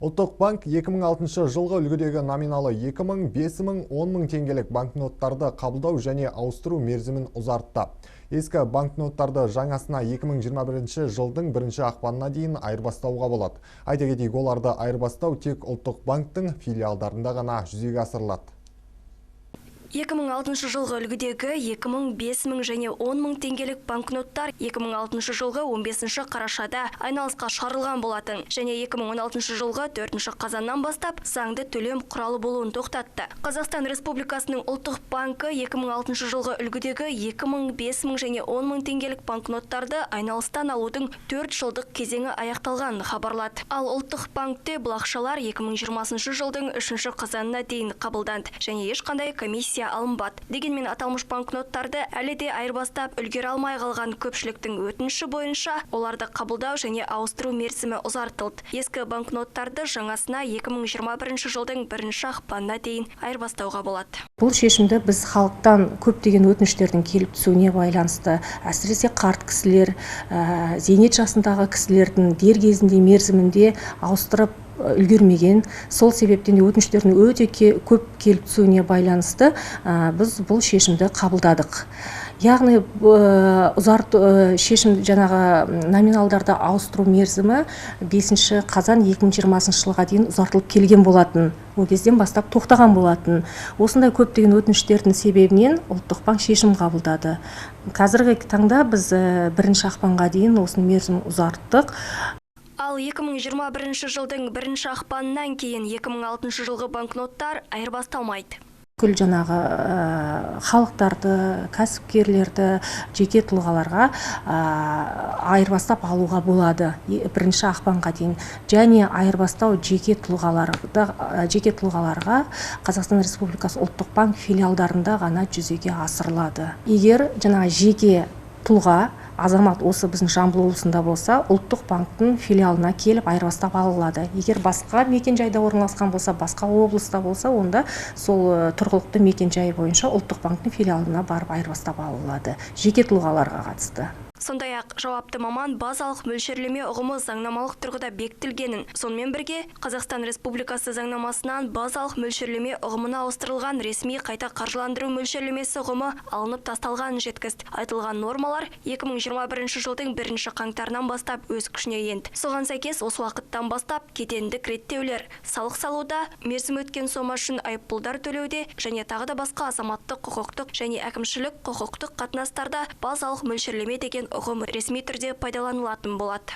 Ұлттық банк 2006 жылғы үлгідегі номиналы 2000, 5000, 10.000 теңгелік банкноттарды қабылдау және ауыстыру мерзімін ұзартты. Ескі банкноттарды жаңасына 2021 жылдың 1 ақпанына дейін айырбастауға болады. Айта кетейік, оларды айырбастау тек Ұлттық банктың филиалдарында ғана жүзеге асырылады. 2006 жылғы үлгідегі 2000, 5000 және 10.000 теңгелік банкноттар 2006 жылғы 15 қарашада айналысқа шығарылған болатын және 2016 жылғы 4 қазаннан бастап заңды төлем құралы болуын тоқтатты. Қазақстан Республикасының ұлттық банкі 2006 жылғы үлгідегі 2000, 5000 және 10.000 теңгелік банкноттарды айналыстан алудың 4 жылдық кезеңі аяқталғанын хабарлады. Ал ұлттық банкте бұл ақшалар 2020 жылдың 3 қазанына дейін қабылданды және ешқандай комиссия алынбады. Дегенмен аталмыш банкноттарды әлі де айырбастап үлгере алмай қалған көпшіліктің өтініші бойынша оларды қабылдау және ауыстыру мерзімі ұзартылды. Ескі банкноттарды жаңасына 2021 жылдың 1 ақпанына дейін айырбастауға болады. Бұл шешімді біз халықтан көптеген өтініштердің келіп түсуіне байланысты, әсіресе қарт кісілер, зейнет жасындағы кісілердің дер кезінде мерзімінде ауыстырып үлгермеген, сол себептен өтініштердің өте көп келіп түсуіне байланысты біз бұл шешімді қабылдадық. Яғни шешім жаңағы номиналдарды ауыстыру мерзімі 5 қазан 2020 жылға дейін ұзартылып келген болатын. Ол кезден бастап тоқтаған болатын. Осындай көптеген өтініштердің себебінен ұлттық банк шешім қабылдады. Қазіргі таңда біз 1 ақпанға дейін осының мерзімін ұзарттық. Ал 2021 жылдың 1 ақпанынан кейін 2006 жылғы банкноттар айырбасталмайды. Күл жаңағы халықтарды, кәсіпкерлерді, жеке тұлғаларға айырбастап алуға болады 1 ақпанға дейін. Және айырбастау жеке тұлғаларға Қазақстан Республикасы ұлттық банк филиалдарында ғана жүзеге асырылады. Егер жаңағы жеке тұлға, азамат осы біздің Жамбыл облысында болса, ұлттық банктың филиалына келіп айырбастап алынады. Егер басқа мекенжайда орналасқан болса, басқа облыста болса, онда сол тұрғылықты мекенжай бойынша ұлттық банктың филиалына барып айырбастап алынады. Жеке тұлғаларға қатысты. Сондай-ақ жауапты маман базалық мөлшерлеме ұғымы заңнамалық тұрғыда бекітілгенін, сонымен бірге Қазақстан Республикасы заңнамасынан базалық мөлшерлеме ұғымына ауыстырылған ресми қайта қаржыландыру мөлшерлемесі ұғымы алынып тасталғанын жеткізді. Айтылған нормалар 2021 жылдың 1 қаңтарынан бастап өз күшіне енді. Соған сәйкес осы уақыттан бастап кедендік реттеулер, салық салуда, мерзім өткен сома үшін айыппұлдар төлеуде және тағы да басқа азаматтық құқықтық және әкімшілік құқықтық қатынастарда базалық мөлшерлеме деген ұғым ресми түрде пайдаланылатын болады.